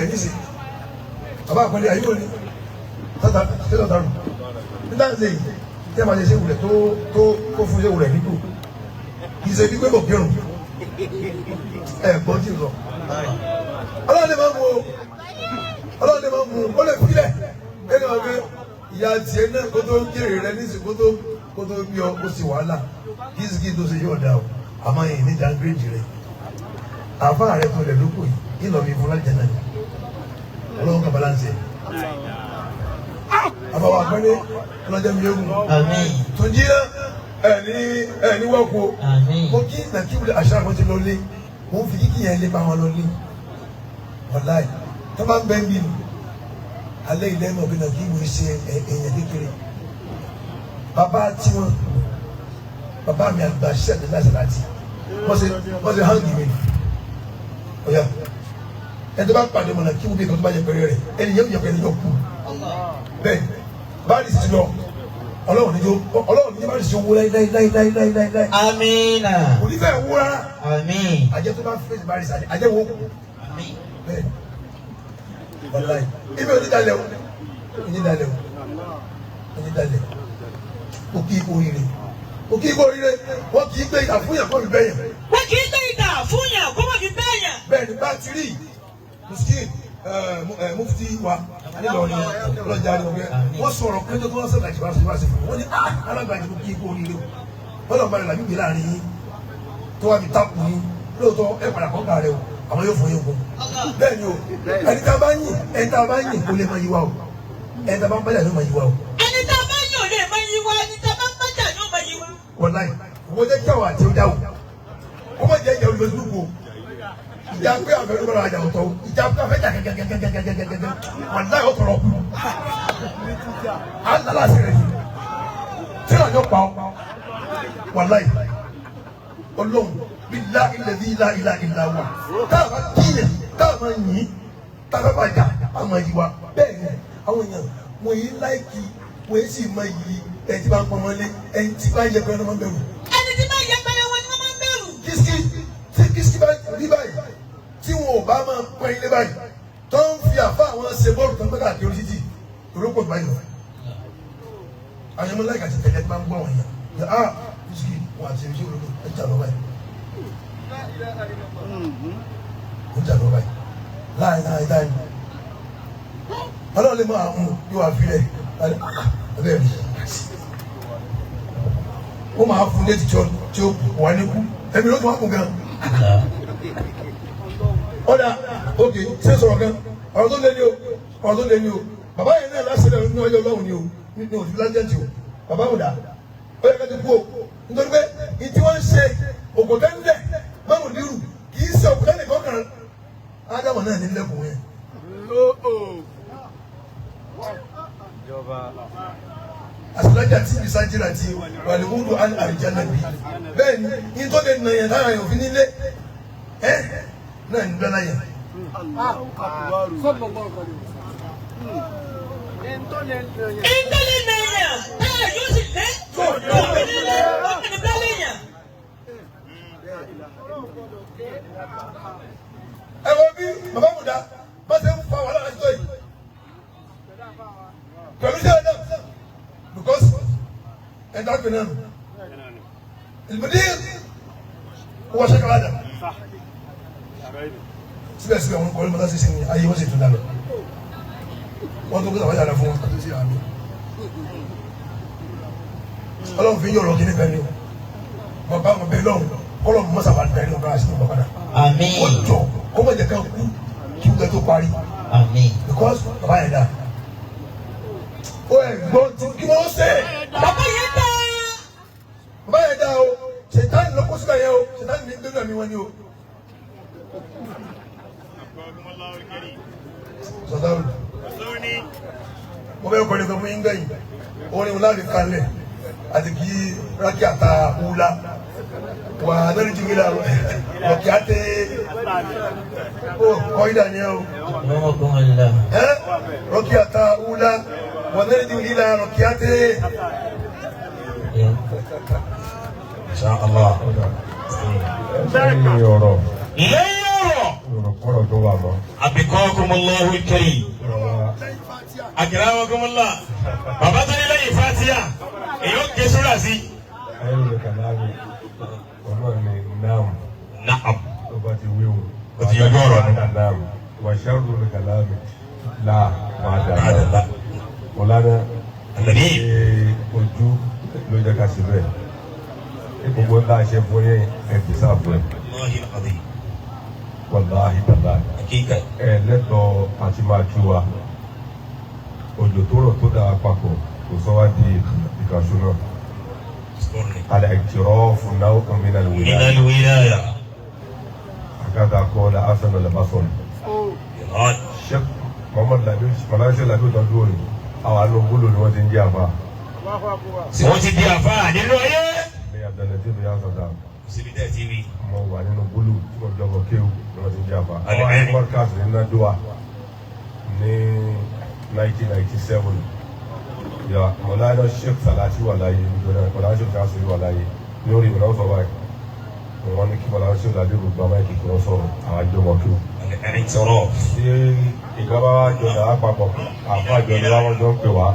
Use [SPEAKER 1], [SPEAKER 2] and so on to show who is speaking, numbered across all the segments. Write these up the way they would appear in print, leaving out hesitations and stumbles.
[SPEAKER 1] rẹ̀ níṣẹ́ bàbá àpẹẹrẹ ayé òní tata ṣé lọ́ọ́ dàrú nígbà tí tí a máa ṣe ṣéwù rẹ̀ tó fún ṣéwù rẹ̀ nípò kì í ṣe bí pé kò kírun gbọ́n tí ì lọ ọlọ́run lè máa mú ọlọ́run lè máa mú ó lè filẹ̀ ẹni wọn pé ìyá tiẹ̀ náà kó tó kéré rẹ̀ níṣẹ́ kó tó bí ọ ó sì wàhálà kí tó ṣe yóò dá o àmọ́ yìí ní jàǹgírèjì rẹ̀ àfa rẹ̀ tó lẹ̀ lóko yìí ìlọ mi fún láti jẹ náà ọlọ́run kan balance ẹ̀ àbáwọ̀ àpẹẹrẹ ọlọ́jọ́ mi yóò mú tó jí náà ní wọ́pọ̀ mo kí nàkíwìlì àṣà àwọn ti lọ lé mo ń fi kíkì yẹn lé bá wọn lọ lé wàláì tó bá ń bẹ́ ń bí mi alẹ́ ilẹ̀ mọ̀ bí nàkíwìlì ṣe èèyàn kékeré bàbá tiwọn bàbá mi àgbà ṣẹ́ẹ̀dẹ̀ láti wọ́n ṣe hàngì mi ọ̀yà ẹni tó bá pàdé mọ̀nà kí wọ́n bí kan tó bá yẹ pẹ̀rẹ̀ rẹ̀ ẹni yẹn yẹ pẹ̀rẹ̀ yóò kú bẹ́ẹ̀ báyìí sì lọ ọlọ́run ní bá sì wó láíláíláíláíláí. Amínà. kò ní fẹ́ wó rárá. Àmín. àjẹ tó bá fèsì bá rí sàdé àjẹ wo kù. Àmín. bẹ́ẹ̀ wàláì ibi onídàálẹ̀ o kì í kó oríire wọ́n kì í gbé ìdà fún yàn kó fi bẹ́yàn.
[SPEAKER 2] wọ́n kì í gbé ìdà fún yàn kó fi bẹ́yàn.
[SPEAKER 1] bẹ́ẹ̀ ni bá ti rí muskin mufti wa nílọrin lọ́jà ni wọ́n sọ̀rọ̀ kẹ́jọ́ tó wọ́n sọ̀rọ̀ àjẹbá ṣe wá sí fún wọn ní alágbàjẹ́ kò kí ikú oríire o wọ́n lọ balẹ̀ làbí gbé láàrin yín tó wá fi tápù yín lóòótọ́ ẹ padà kọ́ gbà rẹ o àwọn yóò fún yín ogun bẹ́ẹ̀ ni o ẹni tá a bá yìn kó lè máa yí wa o ẹni tá a bá ń bájà ló máa yí wa o.
[SPEAKER 2] ẹni tá a bá yìn ò lè máa yí wa ẹni tá a bá ń bájà ló máa yí wa.
[SPEAKER 1] wọláì wọ́n jẹ́ kí àwọn àti ọjà o wọ́n mọ̀ jẹ́ ìjà olùdókòwò ìjà pé àwọn ẹgbẹ́ lọ́wọ́ àjà ọ̀tọ̀ ìjà pé àwọn ẹja gẹ́gẹ́gẹ́gẹ́gẹ́gẹ́gẹ́ wọ́n láyọ̀ tọrọ kù alala sẹ̀rẹ̀ yìí tí wọ́n yọ pa ọ́ wọ́n láyì ọlọ́run bí ilá ilá wa táwọn kíyè táwọn yìí táwọn bá jà àwọn yìí wa bẹ́ẹ̀ ni àwọn èèyàn wọ́n yìí láìkì wọ́n yìí sì máa yìí ẹni tí bá ń pọnmọ́lé ẹni tí bá ń yẹ pẹ́ẹ́rẹ́ máa ń bẹ̀rù.
[SPEAKER 2] ẹni tí bá ń yẹ pẹ́ẹ́rẹ́ wọn ni wọ́n máa ń bẹ̀rù.
[SPEAKER 1] kìsìkì bá rí báyìí tí wọn ò bá máa pọ́n ilé báyìí tó ń fi àfa àwọn ṣe bọ́ọ̀lù tó ń gbẹ́gà kí orí títì òrókò báyìí lọ. àyẹ̀mọ́ láìka ti tẹ̀lé máa ń gbọ́ wọ̀nyí yà á kìsìkì wọn àti ẹ̀mí ṣé olódò ẹ̀ jà lọ báyìí. ó jà lọ báyìí láì ọlọ́run lè máa mú yóò wá fi rẹ̀ ẹ̀ ó máa fún létí tí ó wà ní kú ẹ̀mí ló tún wá kún gan. ọ̀dà òkè ṣé sọ̀rọ̀ gan ọ̀rọ̀ tó lé ní o bàbá yẹn náà lásìlẹ̀ ní ọjọ́ ọlọ́run ni o ní òfin lájẹ́ǹtì o bàbá wò dà ó yẹ ká ti kú o nítorí pé ìtí wọ́n ń ṣe ògùntẹ́ ńlẹ̀ mọ́mù nírù kì í ṣe ògùntẹ́ nìkan kan ádámù náà ní lẹ́kùn yẹn. Àsìlájà tí ibi sájìrà ti wà ní wúlò àlìjáná bí bẹ́ẹ̀ ni yín tó lè nà yẹn lára yẹn òfin nílé ẹ náà ní bẹ́ẹ̀ yẹn.
[SPEAKER 2] ìtọ́lẹ̀ nàyà táyà yóò sì lé òfin nílé òfin ní bẹ́ẹ̀ yẹn.
[SPEAKER 1] ẹ wo bí bàbá Mùdá bá ṣe ń fa wàhálà láti tó yìí pẹ̀lú iṣẹ́ ẹ̀dá because ẹ̀dá pè náà ìlúmọdé wọ́n ṣe kàládà síbẹ̀síbẹ̀ wọn kọ́lé mọ́tà ṣiṣẹ́ ní ayé wọ́n sì tún dálọ wọ́n tó gbé àwọn yàrá fún wọn kàtó sí àmì ọlọ́run fi ń yọ̀rọ̀ kí ní bẹ́ẹ̀ ni o bàbá wọn bẹ́ẹ̀ lọ́run kọ́lọ́run mọ́sà wà bẹ́ẹ̀ ni o bá ṣe ní ọ̀kadà wọ́n jọ kọ́mọ̀jẹ̀ kan kú kí wọ́n tó parí because bàbá yẹn dá o ẹ gbọ́ kí wọ́n ṣe.
[SPEAKER 2] bàbá yẹn dá.
[SPEAKER 1] bàbá yẹn dá o ṣètánì ló kó síbẹ̀ yẹn o ṣètánì ní gbẹ́gbẹ́ mi wọn ni o. sọdáwù mo fẹ́ kọ́ ni fún yín gbẹ̀yìn orin láti kalẹ̀ àti kí rákì àtà wúlá wà lórí jìgìlá ọ̀kì àtẹ ó kọ́ ìdá ni ẹ o. rọ́kì àtà wúlá. ونرجو إلى ركياته إن شاء الله.
[SPEAKER 3] kọ́rọ̀ tó wà mọ́.
[SPEAKER 2] Abikakumullahu al-karim. Akramakumullah. Bàbá tó ní lẹ́yìn Fatiha èyí ó ké sóra sí.
[SPEAKER 3] ayé ló kàlá mi ọmọ mi naam.
[SPEAKER 2] Naam.
[SPEAKER 3] tó bá ti wéwu.
[SPEAKER 2] O ti yọjú ọ̀rọ̀ nù.
[SPEAKER 3] naam wà sẹ́rù ló kàlá mi là máa dàda. Mọ̀lánà ojú ló jẹ́ ká sí bẹ́ẹ̀. gbogbo ńlá ṣe fún yẹn ẹ̀ fi sáà fún ẹ. wàláhi tàlá ẹ lẹ́tọ̀ọ́ àti máa kí wa òjò tó rọ̀ tó dáa papọ̀ kò sọ wá di ìkàṣù náà. alẹ́ ìtìrọ́ fún náà kan mi náà
[SPEAKER 2] wíyáyà.
[SPEAKER 3] àgàgà kọ́ la asan al-basri. sheikh muhammad labi malaysia labi tó dúró ni àwọn alóńgbòlò ni wọ́n ti ń jẹ́ àfa.
[SPEAKER 2] wọ́n ti di àfa nínú ayé.
[SPEAKER 3] ní abdulayi tí mi yà sọ̀tà.
[SPEAKER 2] síbi tẹ́ ti rí.
[SPEAKER 3] mo wà nínú búlù tí mo jọ bọ̀ kéwù ni wọ́n ti ń jẹ́ àfa. àwọn ayé mọ́rkàs ní Nadua ní 1997 ya mọ̀láyà sheikh salati wà láyé mọ̀láyà sheikh salati wà láyé lórí ìwọ̀n náà sọ báyìí wọ́n ní kí mọ̀láyà sheikh salati gbogbo amáyékì kí wọ́n sọ̀rọ̀ àwọn àjọ wọn kéwù.
[SPEAKER 2] ẹ̀rín sọ̀rọ̀.
[SPEAKER 3] tí ìjọba wa jọ náà àpapọ̀ àfa àjọ ni wọ́n jọ ń pè wá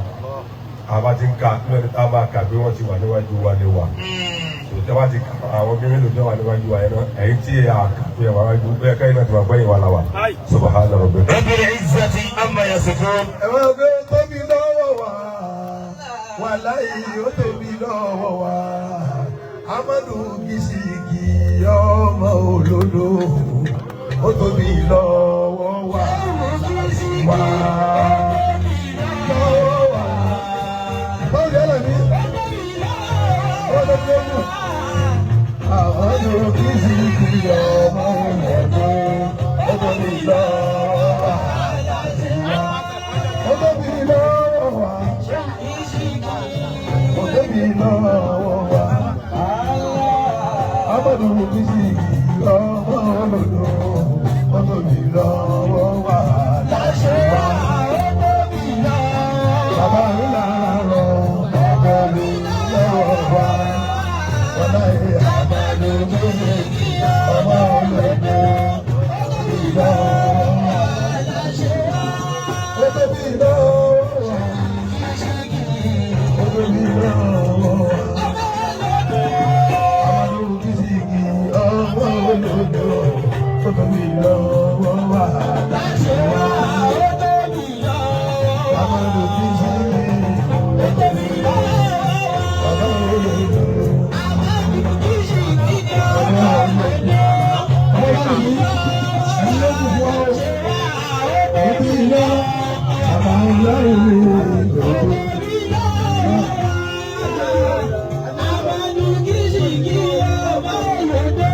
[SPEAKER 3] àbá ti ń ka lórí tá a bá kà pé wọ́n ti wà níwájú wa lè wà. tòtẹ́ bá ti kà àwọn bí mélòó tó wà níwájú wa yẹn náà ẹ̀yìn tí a kà pé wà wájú bẹ́ẹ̀ káyìn náà ti wà gbẹ́yìn wa la wà. subhana rabbika.
[SPEAKER 2] Rabbil izzati amma yasifun.
[SPEAKER 1] ẹ máa gbé tóbi lọ́wọ́ wa wàláhì ó tóbi lọ́wọ́ wa amadu Kisiki ọmọ olódò ó tóbi lọ́wọ́ wa wá lọ́wọ́ wa. báwo ni ẹ lọ ní ọmọdé tó mú amadu Kisiki ọmọ olódò ó tóbi lọ́wọ́ wa. Amadu Kisiki ọmọ olódò ó tóbi lọ́wọ́ wa láṣẹ wa. Bàbá ńlá rọ ọmọ mi lọ́wọ́ wa. Wàláhì Amadu Kisiki ọmọ olódò ó tóbi lọ́wọ́ wa láṣẹ wa. Ó tóbi lọ́wọ́ wa. Ó tóbi lọ́wọ́ wa. Tóbi lọ́wọ́ wa láṣẹ wa. Amadu Kisiki tóbi lọ́wọ́ bàbá olódò. Amadu Kisiki ọmọ olódò. Ọmọ mi ilé gbogbo tóbi lọ́wọ́ bàbá olódò. Amadu Kisiki ọmọ olódò.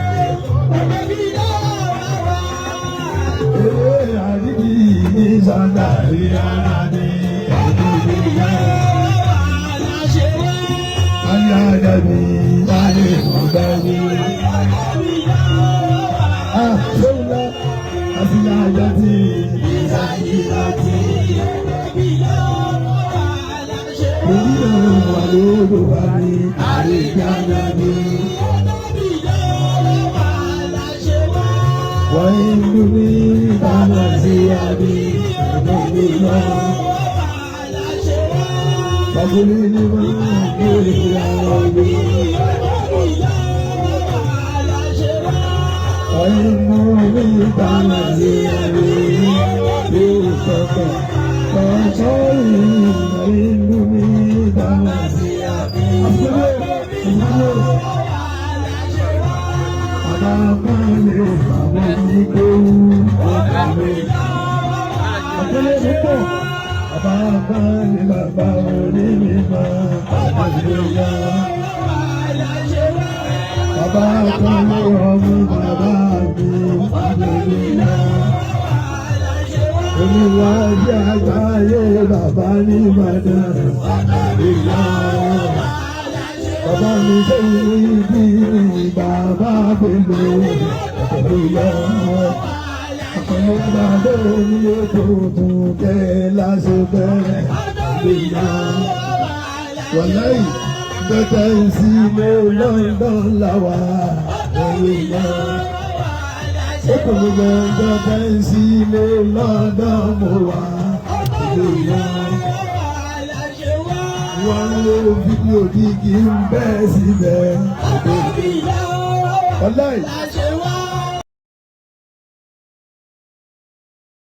[SPEAKER 1] Wàláhì bẹ́tẹ̀ sí ilé London làwà lórí náà.
[SPEAKER 2] ṣe wá.
[SPEAKER 1] Ó kò gbogbo ẹjọ́ bẹ́ẹ̀ sí ilé lọ́dọ̀ mo wà. Wọ́n lé fídíò tí kì í bẹ́ẹ̀ síbẹ̀. Ọláì.